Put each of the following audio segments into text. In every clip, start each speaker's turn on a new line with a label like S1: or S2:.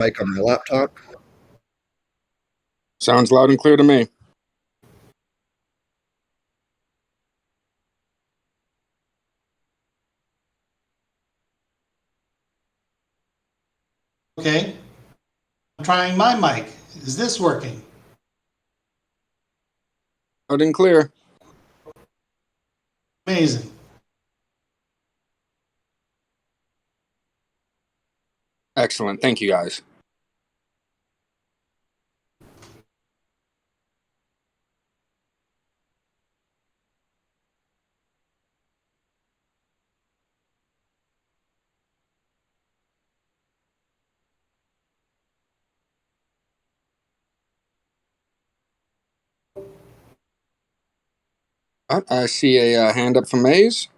S1: Mic on my laptop.
S2: Sounds loud and clear to me.
S3: Okay. I'm trying my mic. Is this working?
S2: Loud and clear.
S3: Amazing.
S2: Excellent. Thank you, guys. I see a hand up from Maze.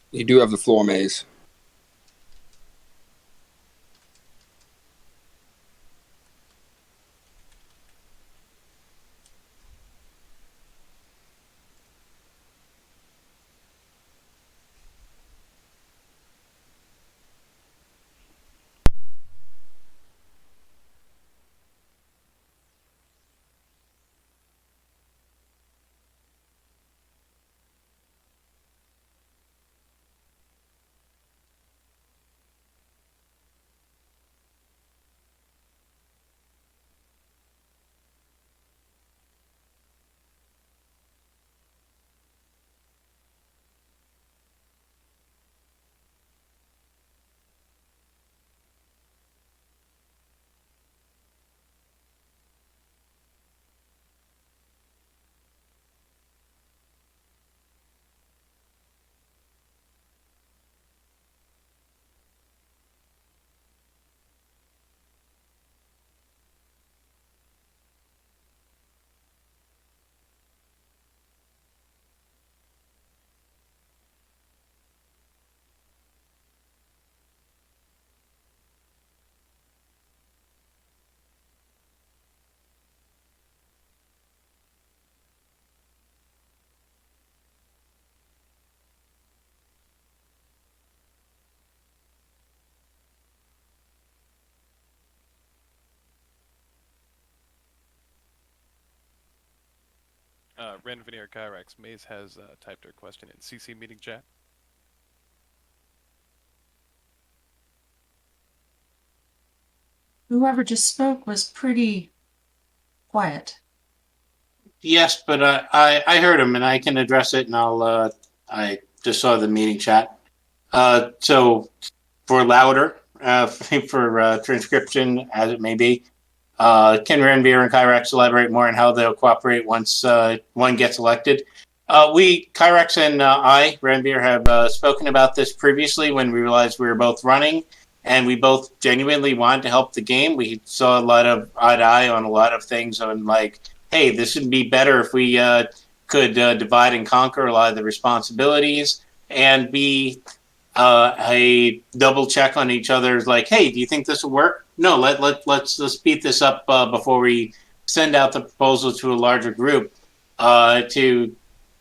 S2: You do have the floor, Maze.
S4: Ren Veneer Kyrex, Maze has typed her question in CC meeting chat.
S5: Whoever just spoke was pretty quiet.
S6: Yes, but I heard him and I can address it, and I just saw the meeting chat. So for louder, for transcription as it may be, can Ranveer and Kyrex elaborate more on how they'll cooperate once one gets elected? Kyrex and I, Ranveer, have spoken about this previously when we realized we were both running, and we both genuinely wanted to help the game. We saw a lot of eye to eye on a lot of things, on like, hey, this would be better if we could divide and conquer a lot of the responsibilities and be a double check on each other's, like, hey, do you think this will work? No, let's speed this up before we send out the proposal to a larger group to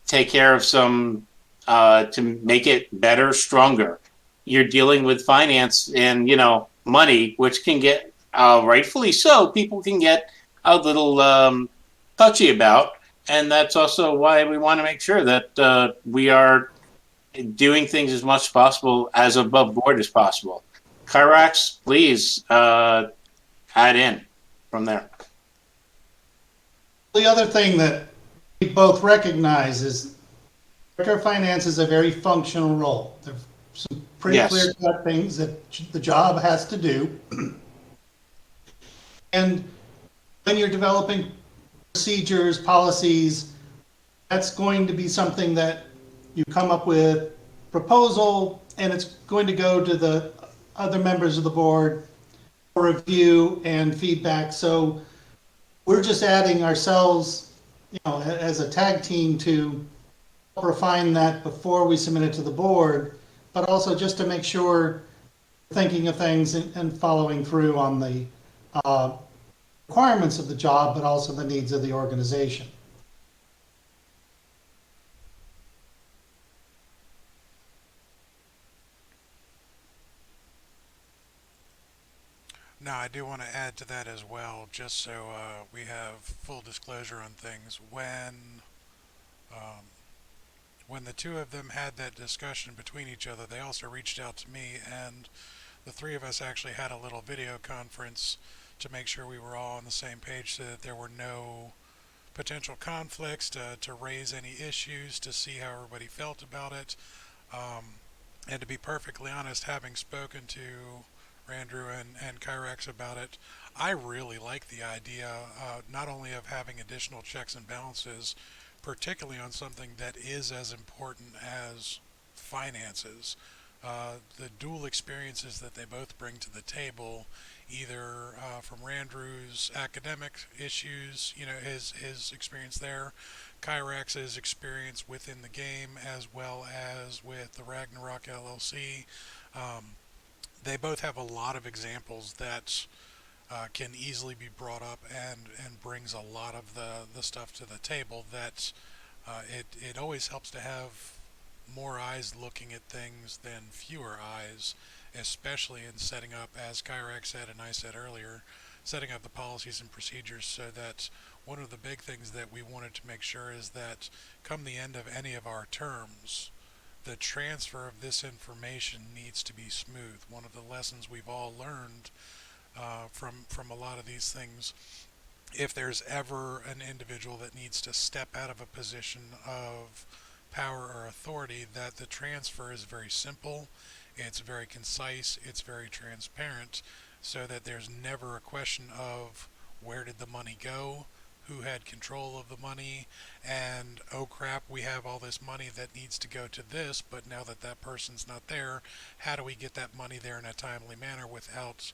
S6: take care of some to make it better, stronger. You're dealing with finance and money, which can get rightfully so. People can get a little touchy about. and that's also why we want to make sure that we are doing things as much as possible as above board as possible. Kyrax, please add in from there.
S3: The other thing that we both recognize is Director of Finance is a very functional role. There's some pretty
S6: Yes.
S3: clear-cut things that the job has to do. And when you're developing procedures, policies, that's going to be something that you come up with proposal, and it's going to go to the other members of the board for review and feedback. So we're just adding ourselves, as a tag team to refine that before we submit it to the board, but also just to make sure thinking of things and following through on the requirements of the job, but also the needs of the organization.
S1: Now, I do want to add to that as well, just so we have full disclosure on things. When the two of them had that discussion between each other, they also reached out to me, and the three of us actually had a little video conference to make sure we were all on the same page so that there were no potential conflicts, to raise any issues, to see how everybody felt about it. And to be perfectly honest, having spoken to Randrew and Kyrax about it, I really like the idea, not only of having additional checks and balances, particularly on something that is as important as finances. The dual experiences that they both bring to the table, either from Randrew's academic issues, his experience there, Kyrax's experience within the game, as well as with the Ragnarok LLC. They both have a lot of examples that can easily be brought up and brings a lot of the stuff to the table that it always helps to have more eyes looking at things than fewer eyes, especially in setting up, as Kyrax said and I said earlier, setting up the policies and procedures, so that one of the big things that we wanted to make sure is that come the end of any of our terms, the transfer of this information needs to be smooth. One of the lessons we've all learned from a lot of these things, if there's ever an individual that needs to step out of a position of power or authority, that the transfer is very simple, it's very concise, it's very transparent, so that there's never a question of where did the money go, who had control of the money, and oh crap, we have all this money that needs to go to this, but now that that person's not there, how do we get that money there in a timely manner without,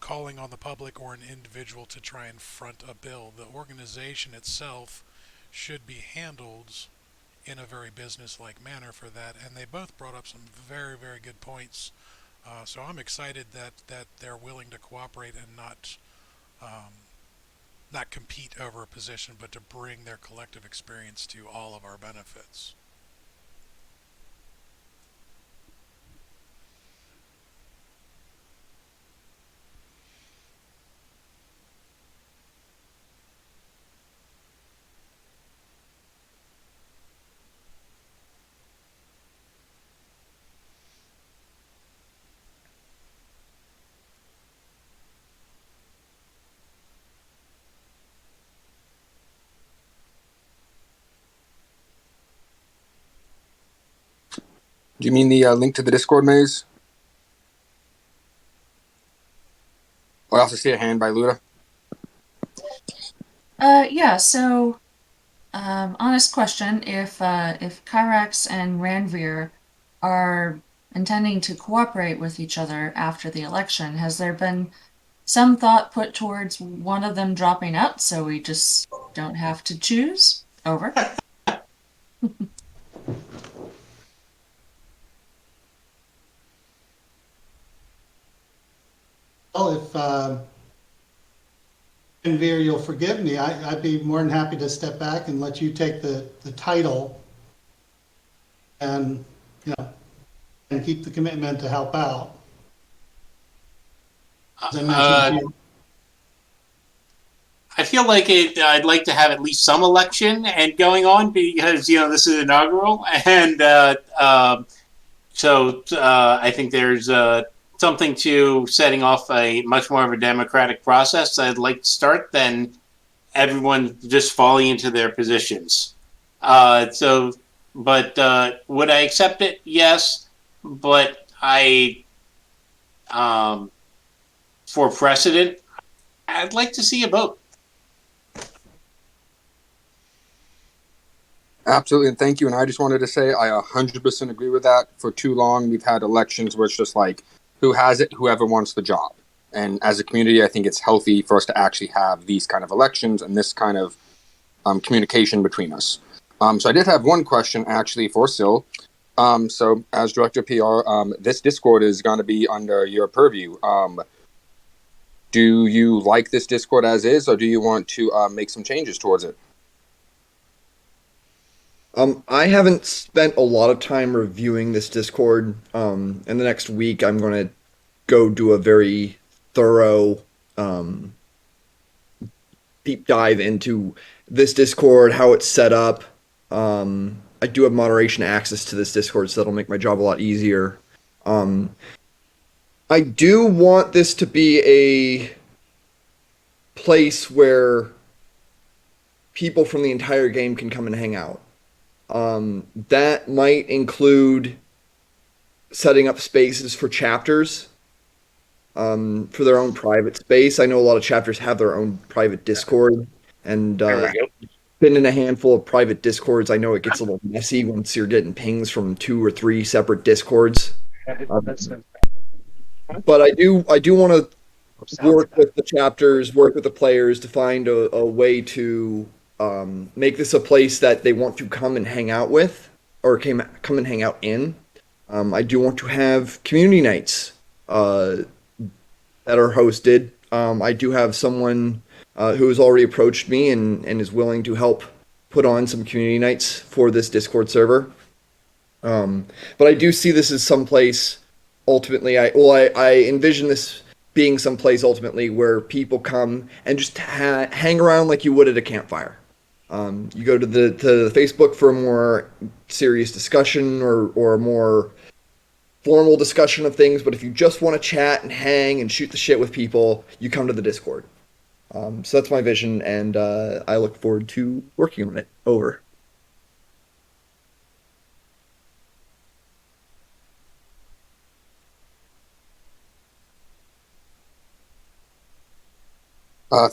S1: calling on the public or an individual to try and front a bill? The organization itself should be handled in a very business-like manner for that, and they both brought up some very, very good points. So I'm excited that they're willing to cooperate and not compete over a position, but to bring their collective experience to all of our benefits.
S2: Do you mean the link to the Discord, Maze? I also see a hand by Luda.
S5: Yeah, so, honest question, if Kyrax and Ranveer are intending to cooperate with each other after the election, has there been some thought put towards one of them dropping out so we just don't have to choose? Over.
S3: Well, if Veer, you'll forgive me, I'd be more than happy to step back and let you take the title and, and keep the commitment to help out. As I mentioned to you.
S6: I feel like I'd like to have at least some election and going on because this is inaugural, and I think there's something to setting off a much more of a democratic process. I'd like to start than everyone just falling into their positions. But would I accept it? Yes, but for precedent, I'd like to see a vote.
S2: Absolutely, and thank you. And I just wanted to say I 100% agree with that. For too long, we've had elections where it's just like, who has it, whoever wants the job. And as a community, I think it's healthy for us to actually have these kind of elections and this kind of communication between us. So I did have one question actually for Sil. So as Director of PR, this Discord is going to be under your purview. Do you like this Discord as is, or do you want to make some changes towards it?
S7: I haven't spent a lot of time reviewing this Discord. In the next week, I'm going to go do a very thorough deep dive into this Discord, how it's set up. I do have moderation access to this Discord, so that'll make my job a lot easier. I do want this to be a place where people from the entire game can come and hang out. That might include setting up spaces for chapters for their own private space. I know a lot of chapters have their own private Discord, and been in a handful of private Discords. I know it gets a little messy once you're getting pings from 2 or 3 separate Discords. But I do want to work with the chapters, work with the players to find a way to make this a place that they want to come and hang out with, or come and hang out in. I do want to have community nights that are hosted. I do have someone who has already approached me and is willing to help put on some community nights for this Discord server. But I do see this as someplace ultimately. I envision this being someplace ultimately where people come and just hang around like you would at a campfire. You go to the Facebook for a more serious discussion or a more formal discussion of things, but if you just want to chat and hang and shoot the shit with people, you come to the Discord. So that's my vision, and I look forward to working on it. Over.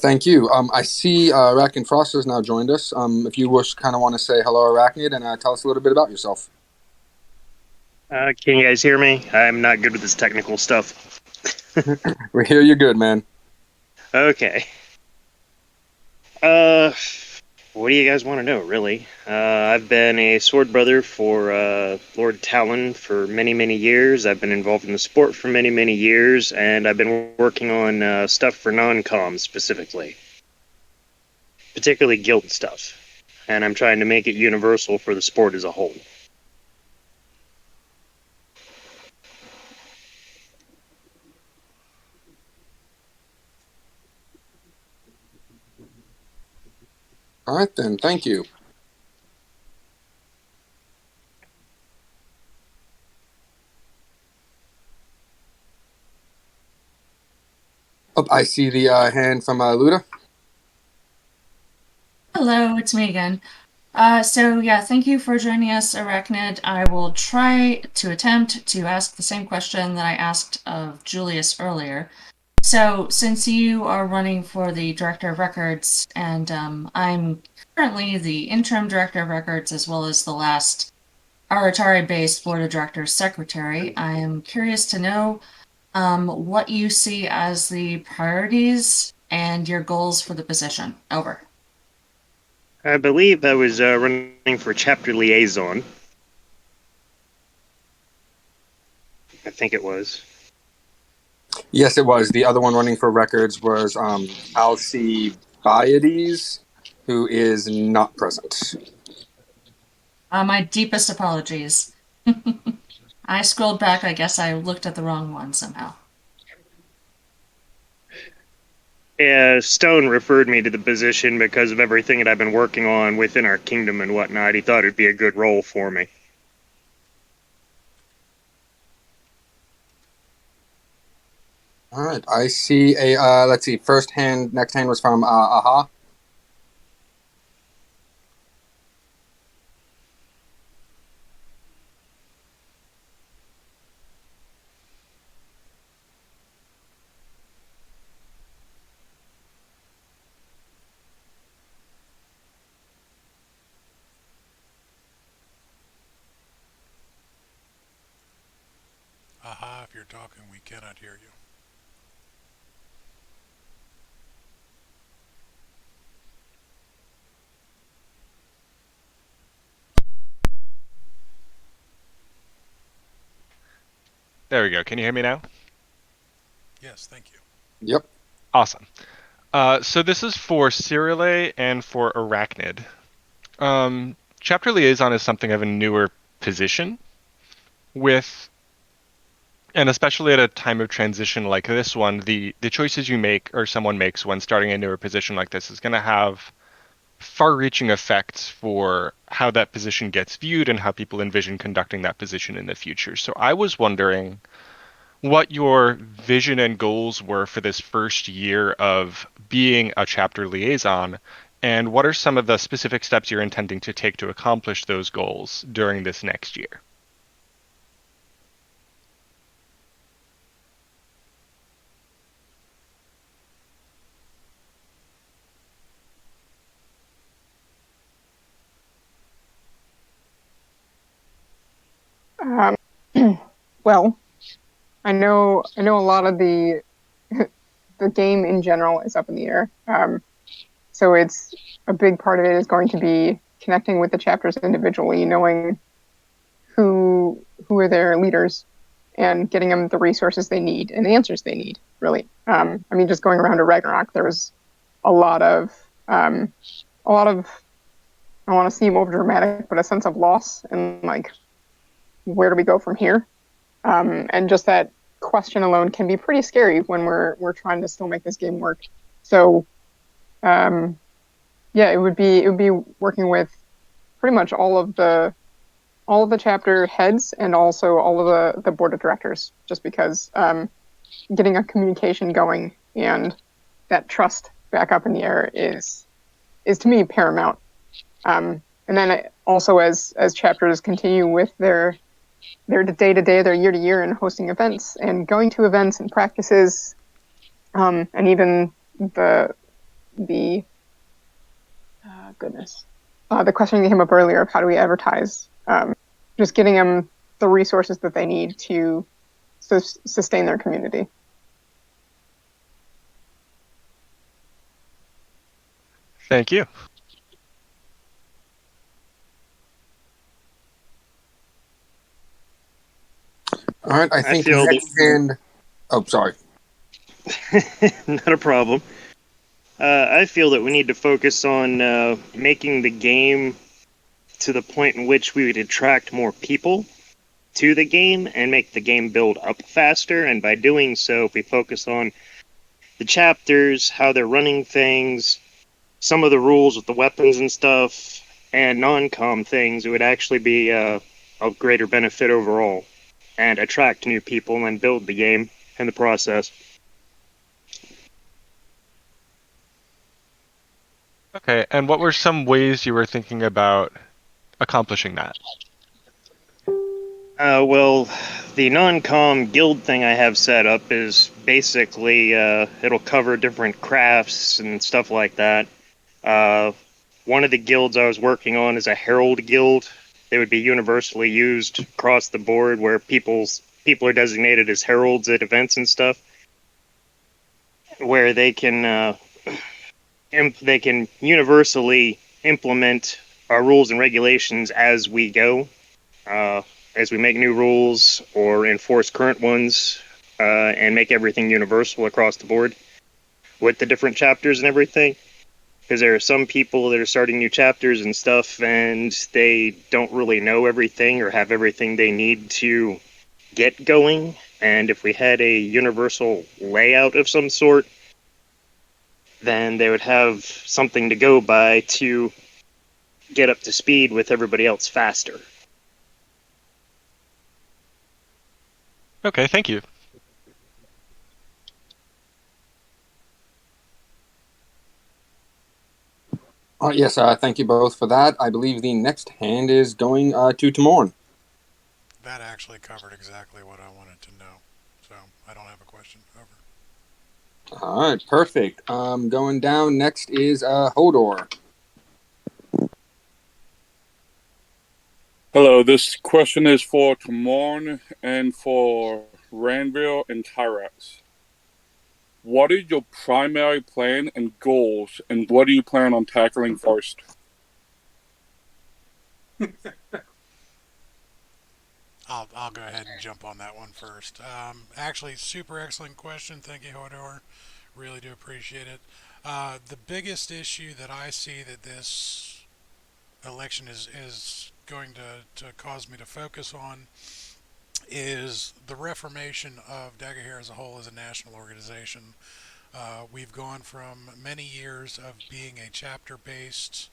S2: Thank you. I see Arachnid Frost has now joined us. If you kind of want to say hello, Arachnid, and tell us a little bit about yourself.
S8: Can you guys hear me? I'm not good with this technical stuff.
S2: We hear you good, man.
S8: Okay. What do you guys want to know, really? I've been a sword brother for Lord Talon for many, many years. I've been involved in the sport for many, many years, and I've been working on stuff for non-com specifically. Particularly guild stuff. And I'm trying to make it universal for the sport as a whole.
S2: All right, then. Thank you. Oh, I see the hand from Luda.
S5: Hello, it's me again. So yeah, thank you for joining us, Arachnid. I will try to attempt to ask the same question that I asked of Julius earlier. So since you are running for the Director of Records, and I'm currently the Interim Director of Records as well as the last Aratari-based Board of Directors Secretary, I am curious to know what you see as the priorities and your goals for the position. Over.
S8: I believe I was running for chapter liaison. I think it was.
S2: Yes, it was. The other one running for records was Alcibiades, who is not present.
S5: My deepest apologies. I scrolled back. I guess I looked at the wrong one somehow.
S8: Yeah, Stone referred me to the position because of everything that I've been working on within our kingdom and whatnot. He thought it'd be a good role for me.
S2: All right, I see a let's see. Next hand was from Aha.
S1: Aha, if you're talking, we cannot hear you.
S9: There we go. Can you hear me now?
S1: Yes, thank you.
S2: Yep.
S9: Awesome. So this is for Cirile and for Arachnid. Chapter Liaison is something of a newer position and especially at a time of transition like this one, the choices you make or someone makes when starting a newer position like this is going to have far-reaching effects for how that position gets viewed and how people envision conducting that position in the future. So I was wondering what your vision and goals were for this first year of being a chapter liaison, and what are some of the specific steps you're intending to take to accomplish those goals during this next year?
S10: Um, well, I know a lot of the the game in general is up in the air. So it's a big part of it is going to be connecting with the chapters individually, knowing who are their leaders, and getting them the resources they need and the answers they need. Really, I mean, just going around to Ragnarok, there was a lot of I don't want to seem over dramatic, but a sense of loss and like, where do we go from here? And just that question alone can be pretty scary when we're trying to still make this game work. So, yeah, it would be working with pretty much all of the chapter heads and also all of the board of directors, just because getting a communication going and that trust back up in the air is to me paramount. And then also as chapters continue with their day-to-day, their year-to-year, and hosting events and going to events and practices, and even the question that came up earlier of how do we advertise, just getting them the resources that they need to sustain their community.
S9: Thank you.
S2: All right, I think
S8: feel
S2: next hand. Oh, sorry.
S8: Not a problem. I feel that we need to focus on making the game to the point in which we would attract more people to the game and make the game build up faster. And by doing so, if we focus on the chapters, how they're running things, some of the rules with the weapons and stuff, and non-com things, it would actually be of greater benefit overall and attract new people and build the game in the process.
S9: Okay, and what were some ways you were thinking about accomplishing that?
S8: Well, the non-com guild thing I have set up is basically it'll cover different crafts and stuff like that. One of the guilds I was working on is a herald guild. They would be universally used across the board, where people are designated as heralds at events and stuff, where they can universally implement our rules and regulations as we go. As we make new rules or enforce current ones, and make everything universal across the board with the different chapters and everything. Because there are some people that are starting new chapters and stuff, and they don't really know everything or have everything they need to get going. And if we had a universal layout of some sort, then they would have something to go by to get up to speed with everybody else faster.
S9: Okay, thank you.
S2: Yes, thank you both for that. I believe the next hand is going to Timorn.
S1: That actually covered exactly what I wanted to know, so I don't have a question. Over.
S2: All right, perfect. Going down next is Hodor.
S11: Hello, this question is for Kamorn and for Ranville and Tyrex. What is your primary plan and goals, and what do you plan on tackling first?
S1: I'll go ahead and jump on that one first. Actually, super excellent question. Thank you, Hodor. Really do appreciate it. The biggest issue that I see that this election is going to cause me to focus on is the reformation of Dagger Hair as a whole as a national organization. We've gone from many years of being a chapter-based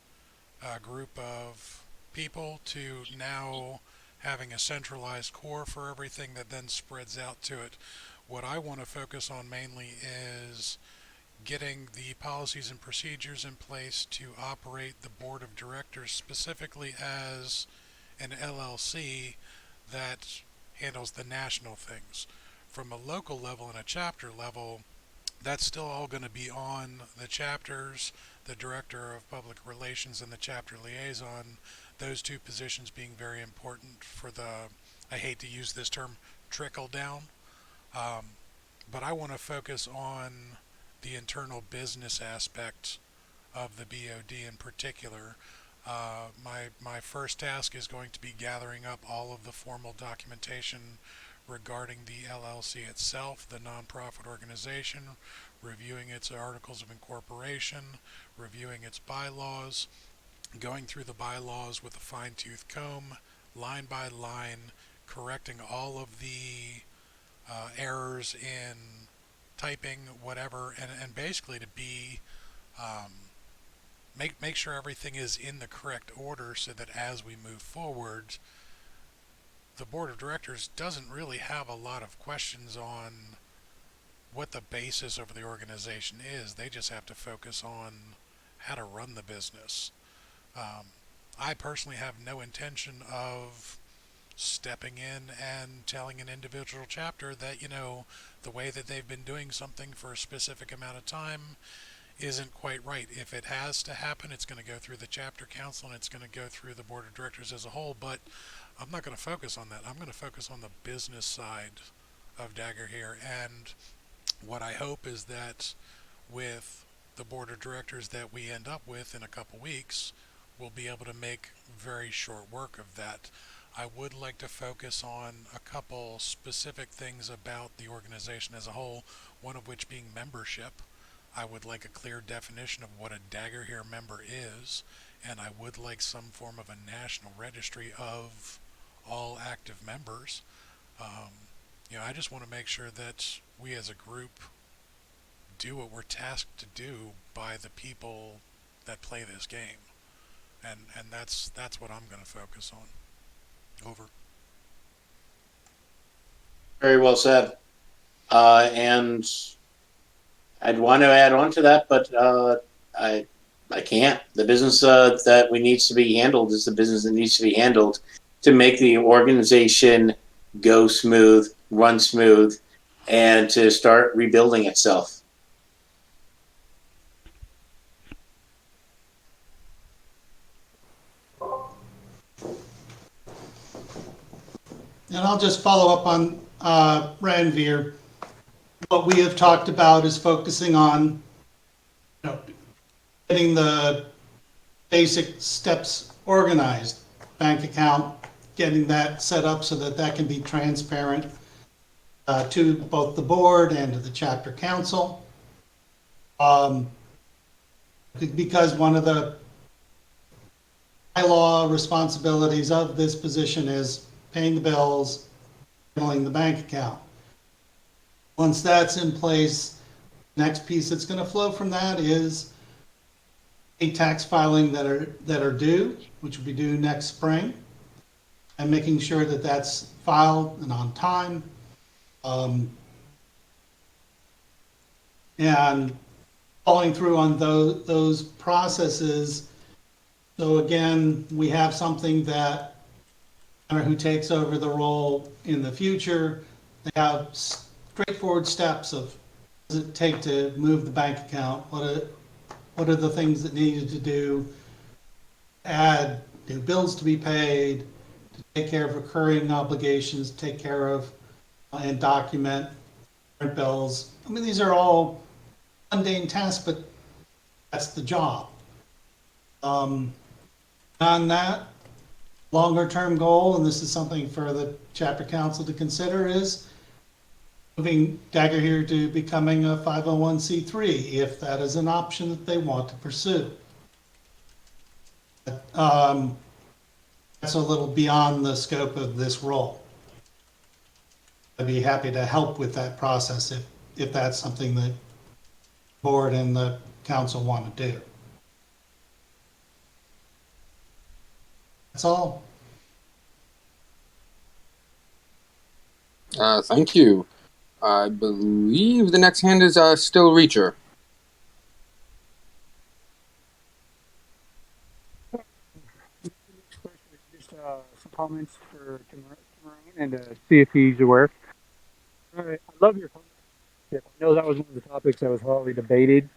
S1: group of people to now having a centralized core for everything that then spreads out to it. What I want to focus on mainly is getting the policies and procedures in place to operate the board of directors specifically as an LLC that handles the national things. From a local level and a chapter level, that's still all going to be on the chapters, the director of public relations and the chapter liaison, those two positions being very important for the, I hate to use this term, trickle down. But I want to focus on the internal business aspect of the BOD in particular. My first task is going to be gathering up all of the formal documentation regarding the LLC itself, the nonprofit organization, reviewing its articles of incorporation, reviewing its bylaws, going through the bylaws with a fine-tooth comb, line by line, correcting all of the errors in typing, whatever, and basically to be make sure everything is in the correct order so that as we move forward, the board of directors doesn't really have a lot of questions on what the basis of the organization is. They just have to focus on how to run the business. I personally have no intention of stepping in and telling an individual chapter that, you know, the way that they've been doing something for a specific amount of time isn't quite right. If it has to happen, it's going to go through the chapter council and it's going to go through the board of directors as a whole, but I'm not going to focus on that. I'm going to focus on the business side of Dagger here, and what I hope is that with the board of directors that we end up with in a couple weeks, we'll be able to make very short work of that. I would like to focus on a couple specific things about the organization as a whole, one of which being membership. I would like a clear definition of what a Dagger Hair member is, and I would like some form of a national registry of all active members. I just want to make sure that we as a group do what we're tasked to do by the people that play this game, and that's what I'm going to focus on. Over.
S6: Very well said. And I'd want to add on to that, but I can't. The business that needs to be handled is the business that needs to be handled to make the organization go smooth, run smooth, and to start rebuilding itself.
S3: And I'll just follow up on Ranveer. What we have talked about is focusing on getting the basic steps organized, bank account, getting that set up so that that can be transparent to both the board and to the chapter council. Because one of the bylaw responsibilities of this position is paying the bills, handling the bank account. Once that's in place, Next piece that's going to flow from that is a tax filing that are due, which will be due next spring, and making sure that that's filed and on time. And following through on those processes. So again, we have something that who takes over the role in the future. They have straightforward steps of what does it take to move the bank account? What are the things that needed to do? Add new bills to be paid, to take care of recurring obligations, take care of and document current bills. I mean, these are all mundane tasks, but that's the job. On that, longer term goal, and this is something for the chapter council to consider, is moving Dagger here to becoming a 501c3 if that is an option that they want to pursue. That's a little beyond the scope of this role. I'd be happy to help with that process if that's something that the board and the council want to do. That's all.
S2: Thank you. I believe the next hand is still Reacher.
S12: Just some comments for Timrain and see if he's aware. All right, I love your comment. I know that was one of the topics that was hotly debated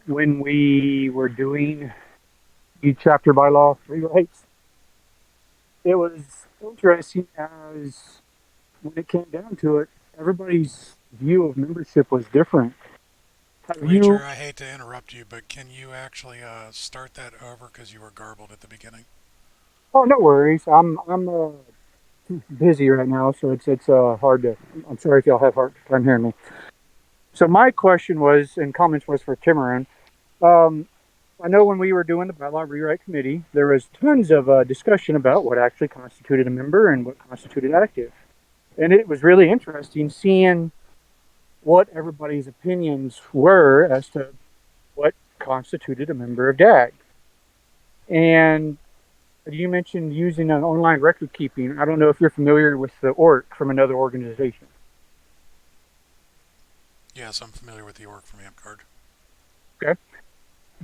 S12: when we were doing each chapter bylaw rewrites. It was interesting as when it came down to it, everybody's view of membership was different.
S1: Reacher, I hate to interrupt you, but can you actually start that over because you were garbled at the beginning?
S12: Oh, no worries. I'm busy right now, so it's hard to. I'm sorry if y'all have hard time hearing me. So my question was, and comments was for Timurin. I know when we were doing the bylaw rewrite committee, there was tons of discussion about what actually constituted a member and what constituted active, and it was really interesting seeing what everybody's opinions were as to what constituted a member of DAG. And you mentioned using an online record keeping. I don't know if you're familiar with the ORC from another organization.
S1: Yes, I'm familiar with the org from AmpCard.
S12: Okay.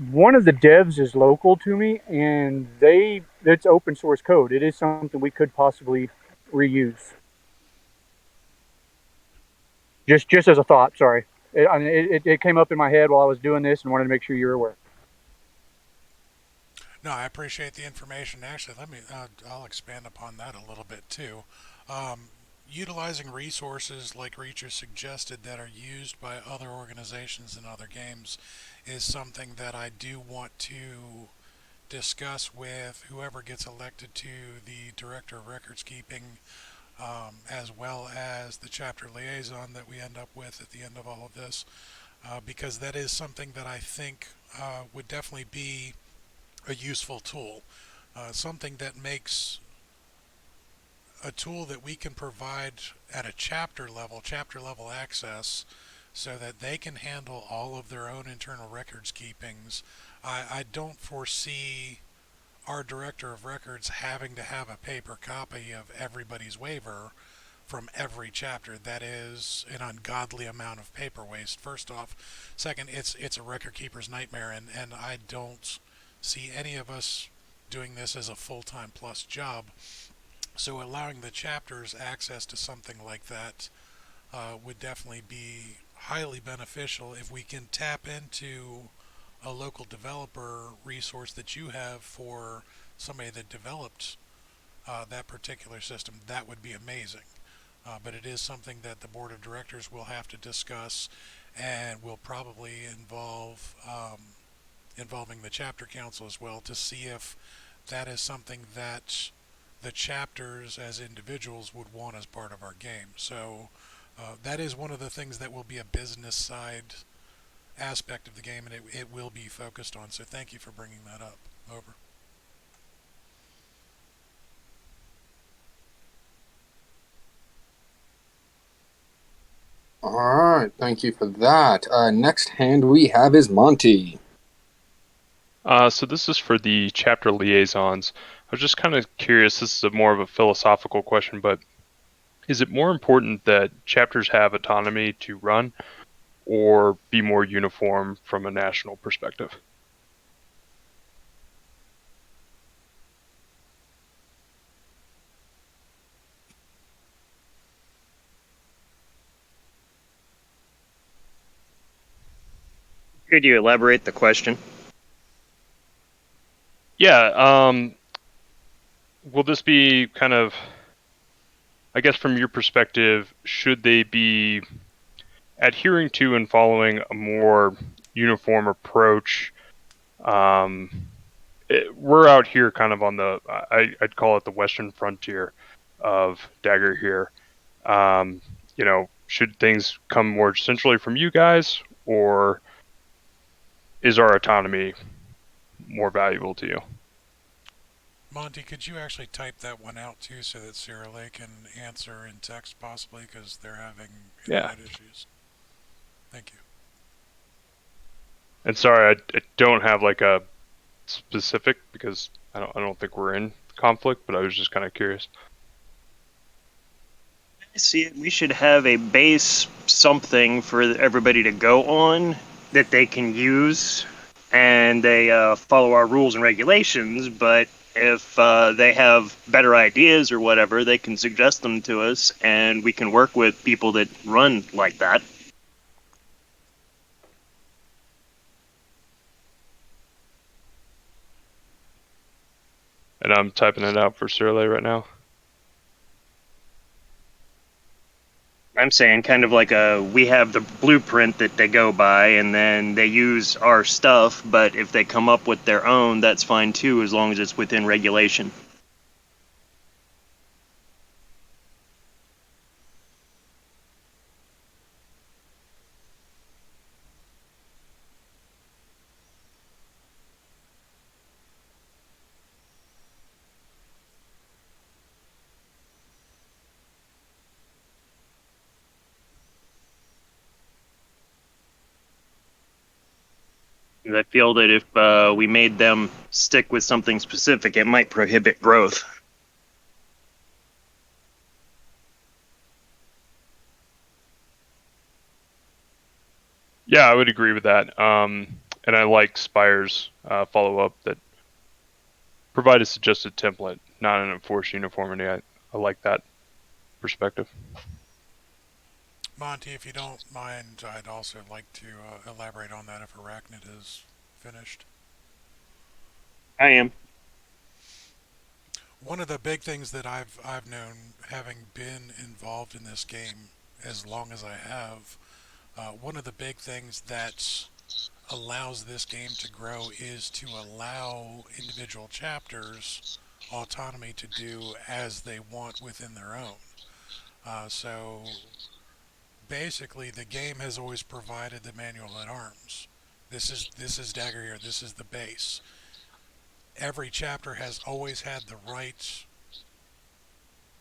S12: One of the devs is local to me, and it's open source code. It is something we could possibly reuse. Just as a thought, sorry. It came up in my head while I was doing this and wanted to make sure you were aware.
S1: No, I appreciate the information. Actually, I'll expand upon that a little bit too. Utilizing resources like Reacher suggested that are used by other organizations in other games is something that I do want to discuss with whoever gets elected to the Director of Records Keeping, as well as the chapter liaison that we end up with at the end of all of this, because that is something that I think would definitely be a useful tool, something that makes a tool that we can provide at a chapter level access, so that they can handle all of their own internal records keepings. I don't foresee our director of records having to have a paper copy of everybody's waiver from every chapter. That is an ungodly amount of paper waste, first off. Second, it's a record keeper's nightmare, and I don't see any of us doing this as a full-time plus job. So allowing the chapters access to something like that would definitely be highly beneficial if we can tap into a local developer resource that you have for somebody that developed that particular system. That would be amazing. But it is something that the board of directors will have to discuss, and will probably involving the chapter council as well, to see if that is something that the chapters as individuals would want as part of our game. So that is one of the things that will be a business side aspect of the game, and it will be focused on. So thank you for bringing that up. Over.
S2: All right, thank you for that. Next hand we have is Monty.
S9: So this is for the chapter liaisons. I was just kind of curious, this is more of a philosophical question, but is it more important that chapters have autonomy to run or be more uniform from a national perspective?
S8: Could you elaborate the question?
S9: Yeah, will this be kind of, I guess from your perspective, should they be adhering to and following a more uniform approach? We're out here kind of on the, I'd call it the western frontier of Dagger here. Should things come more centrally from you guys, or is our autonomy more valuable to you?
S1: Monty, could you actually type that one out too so that Sarah Lake can answer in text possibly because they're having
S9: Yeah.
S1: internet issues? Thank you.
S9: And sorry, I don't have like a specific because I don't think we're in conflict, but I was just kind of curious.
S8: See, we should have a base something for everybody to go on that they can use, and they follow our rules and regulations. But if they have better ideas or whatever, they can suggest them to us, and we can work with people that run like that.
S9: And I'm typing it out for Surley right now.
S8: I'm saying kind of like we have the blueprint that they go by, and then they use our stuff, but if they come up with their own, that's fine too, as long as it's within regulation. I feel that if we made them stick with something specific, it might prohibit growth.
S9: Yeah, I would agree with that. And I like Spire's follow-up that provide a suggested template, not an enforced uniformity. I like that perspective.
S1: Monty, if you don't mind, I'd also like to elaborate on that if Arachnid is finished.
S8: I am.
S1: One of the big things that I've known, having been involved in this game as long as I have, one of the big things that allows this game to grow is to allow individual chapters autonomy to do as they want within their own. So basically, the game has always provided the manual at arms. This is Dagger here. This is the base. Every chapter has always had the right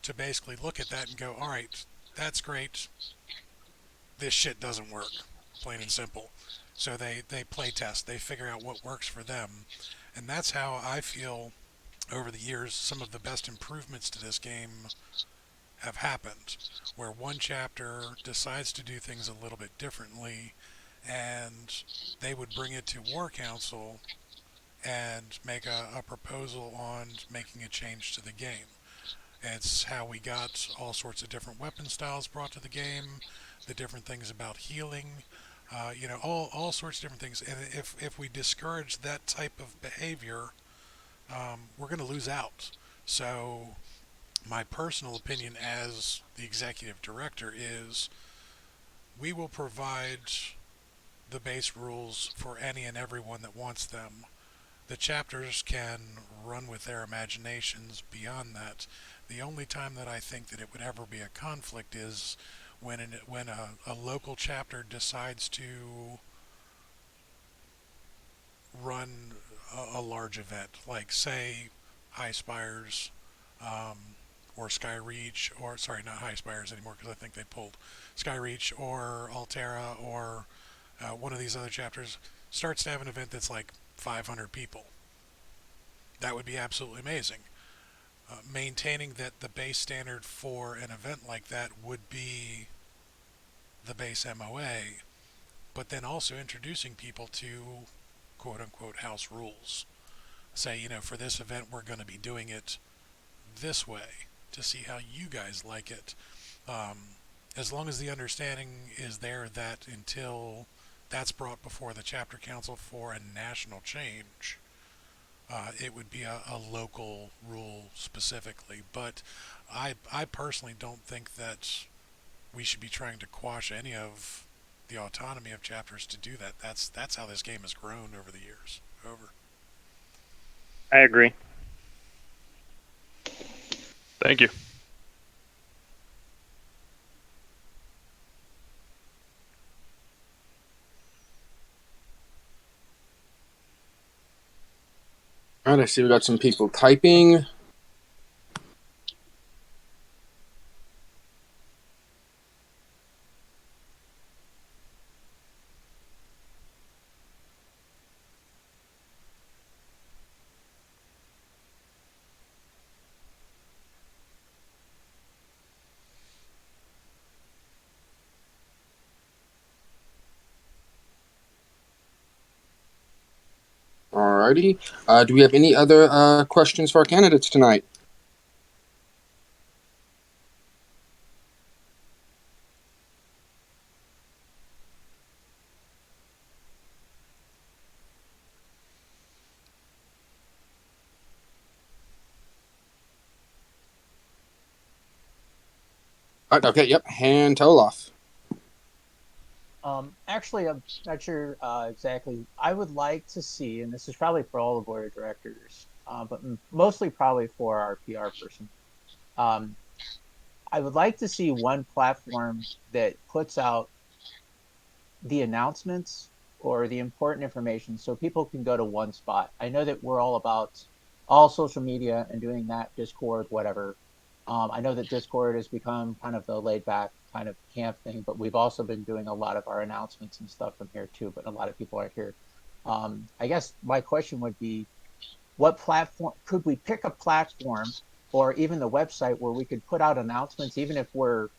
S1: to basically look at that and go, all right, that's great. This shit doesn't work, plain and simple. So they play test. They figure out what works for them. And that's how I feel over the years some of the best improvements to this game have happened, where one chapter decides to do things a little bit differently, and they would bring it to War Council and make a proposal on making a change to the game. It's how we got all sorts of different weapon styles brought to the game, the different things about healing, all sorts of different things. And if we discourage that type of behavior, we're going to lose out. So my personal opinion as the executive director is we will provide the base rules for any and everyone that wants them. The chapters can run with their imaginations beyond that. The only time that I think that it would ever be a conflict is when a local chapter decides to run a large event, like say High Spires, or Skyreach, or sorry, not High Spires anymore because I think they pulled Skyreach or Altera or one of these other chapters starts to have an event that's like 500 people. That would be absolutely amazing. Maintaining that the base standard for an event like that would be the base MOA, but then also introducing people to quote unquote house rules. Say, for this event we're going to be doing it this way to see how you guys like it. As long as the understanding is there that until that's brought before the chapter council for a national change, it would be a local rule specifically. But I personally don't think that we should be trying to quash any of the autonomy of chapters to do that. That's how this game has grown over the years. Over.
S8: I agree.
S9: Thank you.
S2: All right, I see we got some people typing. Alrighty. Do we have any other questions for our candidates tonight? Okay, yep. Hand to Olaf.
S13: Actually, I'm not sure exactly. I would like to see, and this is probably for all the board of directors, but mostly probably for our PR person. I would like to see one platform that puts out the announcements or the important information so people can go to one spot. I know that we're all about all social media and doing that, Discord, whatever. I know that Discord has become kind of the laid back kind of camp thing, but we've also been doing a lot of our announcements and stuff from here too, but a lot of people aren't here. I guess my question would be, what platform could we pick a platform or even the website where we could put out announcements, even if we're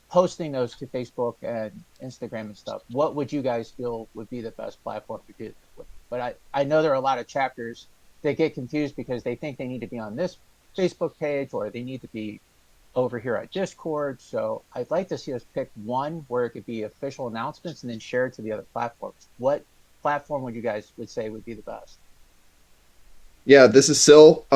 S13: posting those to Facebook and Instagram and stuff? What would you guys feel would be the best platform to do that with? But I know there are a lot of chapters that get confused because they think they need to be on this Facebook page or they need to be over here at Discord. So I'd like to see us pick one where it could be official announcements and then share it to the other platforms. What platform would you guys would say would be the best?
S7: Yeah, this is Sil.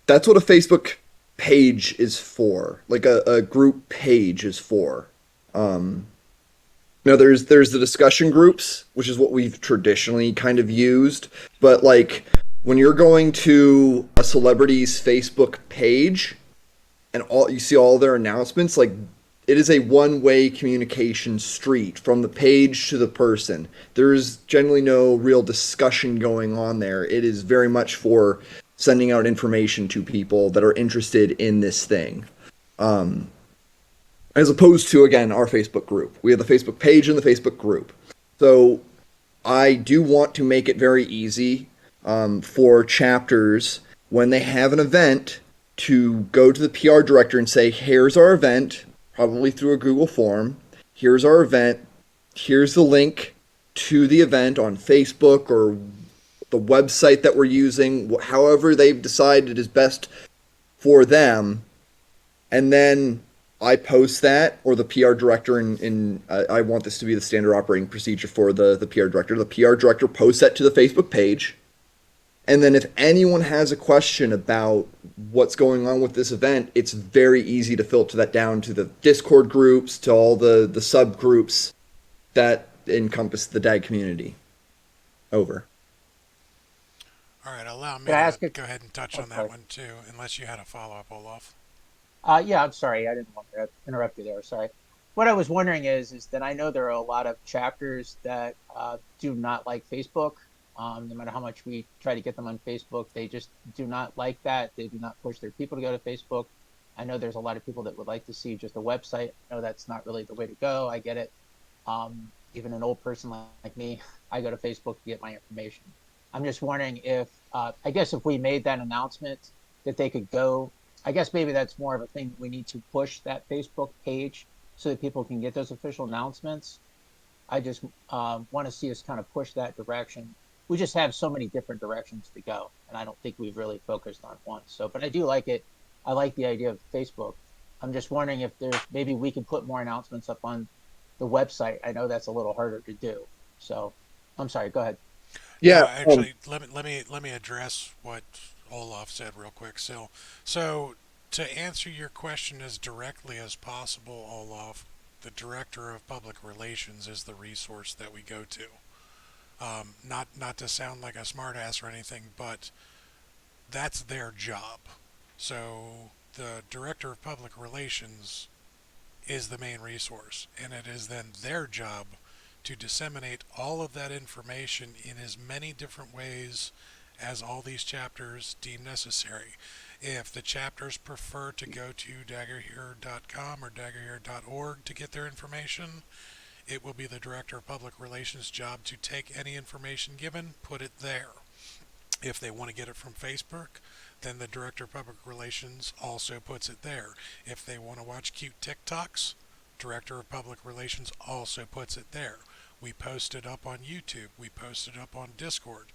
S7: That's what a Facebook page is for. Like a group page is for. There's the discussion groups, which is what we've traditionally kind of used. But like when you're going to a celebrity's Facebook page and you see all their announcements, like it is a one-way communication street from the page to the person. There's generally no real discussion going on there. It is very much for sending out information to people that are interested in this thing. As opposed to, again, our Facebook group. We have the Facebook page and the Facebook group. So I do want to make it very easy for chapters when they have an event to go to the PR director and say, here's our event, probably through a Google form. Here's our event. Here's the link to the event on Facebook or the website that we're using, however they've decided is best for them. And then I post that, or the PR director, and I want this to be the standard operating procedure for the PR director. The PR director posts that to the Facebook page. And then if anyone has a question about what's going on with this event, it's very easy to filter that down to the Discord groups, to all the subgroups that encompass the DAG community. Over.
S1: All right, allow me
S13: to
S1: go ahead and touch on that one too, unless you had a follow-up, Olaf.
S13: Yeah, I'm sorry. I didn't want to interrupt you there. Sorry. What I was wondering is that I know there are a lot of chapters that do not like Facebook. No matter how much we try to get them on Facebook, they just do not like that. They do not push their people to go to Facebook. I know there's a lot of people that would like to see just a website. I know that's not really the way to go. I get it. Even an old person like me, I go to Facebook to get my information. I'm just wondering if, I guess if we made that announcement that they could go, I guess maybe that's more of a thing we need to push that Facebook page so that people can get those official announcements. I just want to see us kind of push that direction. We just have so many different directions to go, and I don't think we've really focused on one. So, but I do like it. I like the idea of Facebook. I'm just wondering if there's maybe we can put more announcements up on the website. I know that's a little harder to do. So, I'm sorry. Go ahead.
S7: Yeah.
S1: Actually, let me address what Olaf said real quick. So to answer your question as directly as possible, Olaf, the director of public relations is the resource that we go to. Not to sound like a smartass or anything, but that's their job. So the director of public relations is the main resource, and it is then their job to disseminate all of that information in as many different ways as all these chapters deem necessary. If the chapters prefer to go to daggerhere.com or daggerhere.org to get their information, it will be the Director of Public Relations' job to take any information given, put it there. If they want to get it from Facebook, then the Director of Public Relations also puts it there. If they want to watch cute TikToks, Director of Public Relations also puts it there. We post it up on YouTube. We post it up on Discord.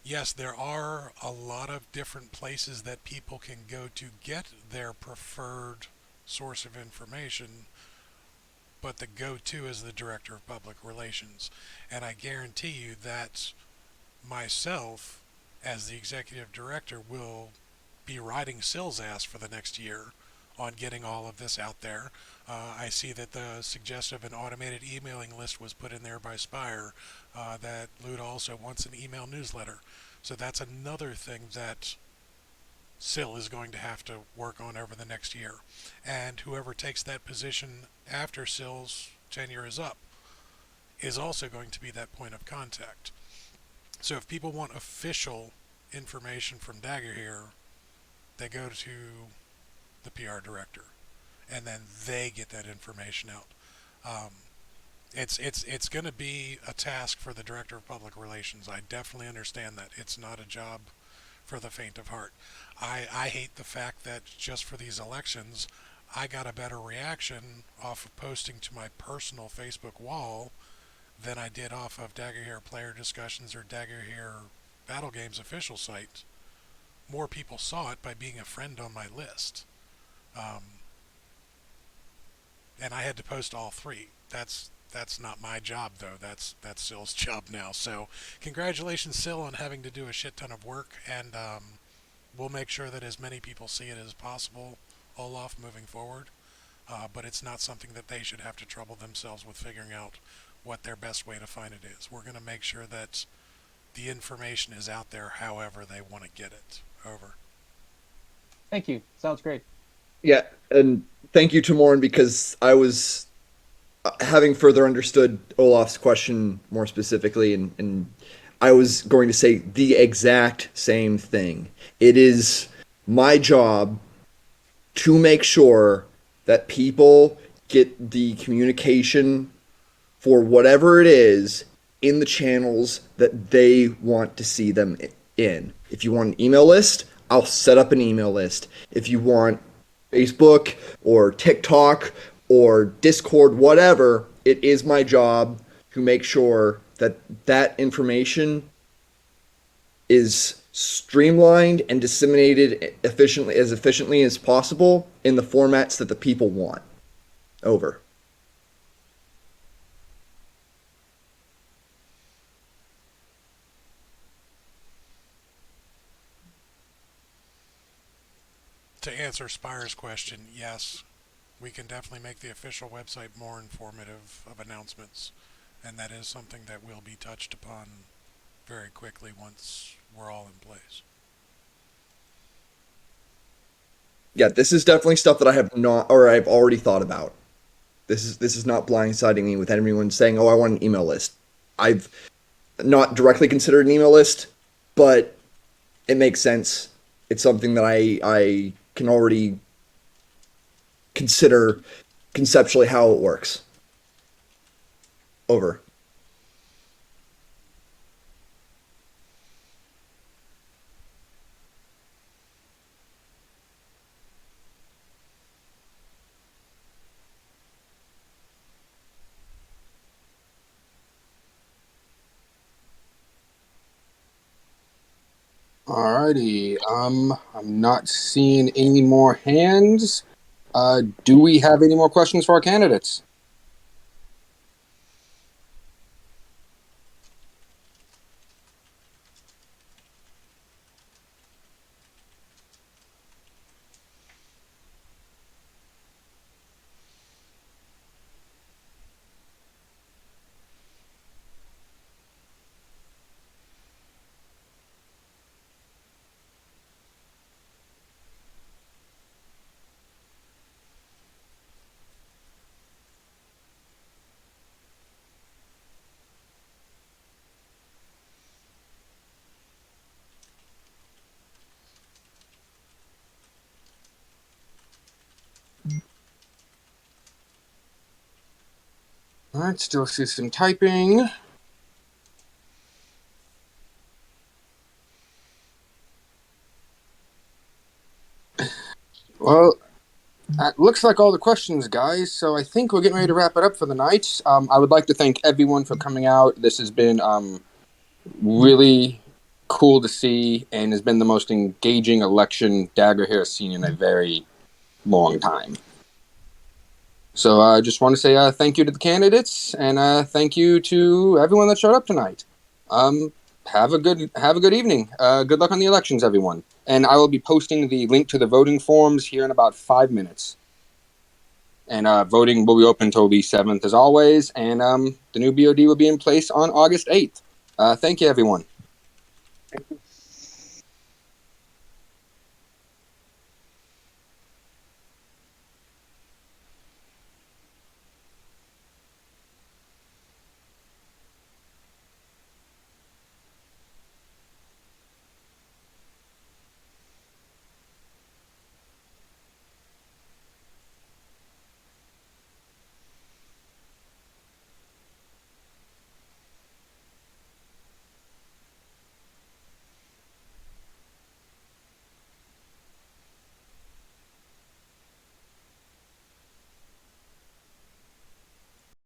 S1: Yes, there are a lot of different places that people can go to get their preferred source of information, but the go-to is the Director of Public Relations. And I guarantee you that myself, as the Executive Director, will be riding Sill's ass for the next year on getting all of this out there. I see that the suggestion of an automated emailing list was put in there by Spire, that Luda also wants an email newsletter. So that's another thing that Sill is going to have to work on over the next year. And whoever takes that position after Sill's tenure is up is also going to be that point of contact. So if people want official information from Dagger here, they go to the PR director, and then they get that information out. It's going to be a task for the Director of Public Relations. I definitely understand that. It's not a job for the faint of heart. I hate the fact that just for these elections, I got a better reaction off of posting to my personal Facebook wall than I did off of Dagger Here Player Discussions or Dagger Here Battle Games official site. More people saw it by being a friend on my list. And I had to post all three. That's not my job, though. That's Sill's job now. So congratulations, Sill, on having to do a shit ton of work, and we'll make sure that as many people see it as possible, Olaf, moving forward. But it's not something that they should have to trouble themselves with figuring out what their best way to find it is. We're going to make sure that the information is out there however they want to get it. Over.
S13: Thank you. Sounds great.
S7: Yeah, and thank you, Tamorin, because I was having further understood Olaf's question more specifically, and I was going to say the exact same thing. It is my job to make sure that people get the communication for whatever it is in the channels that they want to see them in. If you want an email list, I'll set up an email list. If you want Facebook or TikTok or Discord, whatever, it is my job to make sure that that information is streamlined and disseminated efficiently as possible in the formats that the people want. Over.
S1: To answer Spire's question, yes, we can definitely make the official website more informative of announcements, and that is something that will be touched upon very quickly once we're all in place.
S7: Yeah, this is definitely stuff that I have not, or I've already thought about. This is not blindsiding me with anyone saying, "Oh, I want an email list." I've not directly considered an email list, but it makes sense. It's something that I can already consider conceptually how it works. Over.
S2: Alrighty. I'm not seeing any more hands. Do we have any more questions for our candidates? Alright, still see some typing. Well, that looks like all the questions, guys. So I think we're getting ready to wrap it up for the night. I would like to thank everyone for coming out. This has been really cool to see and has been the most engaging election Dagger here has seen in a very long time. So I just want to say thank you to the candidates and thank you to everyone that showed up tonight. Have a good evening. Good luck on the elections, everyone. And I will be posting the link to the voting forms here in about 5 minutes. And voting will be open until the 7th as always. And the new BOD will be in place on August 8th. Thank you, everyone.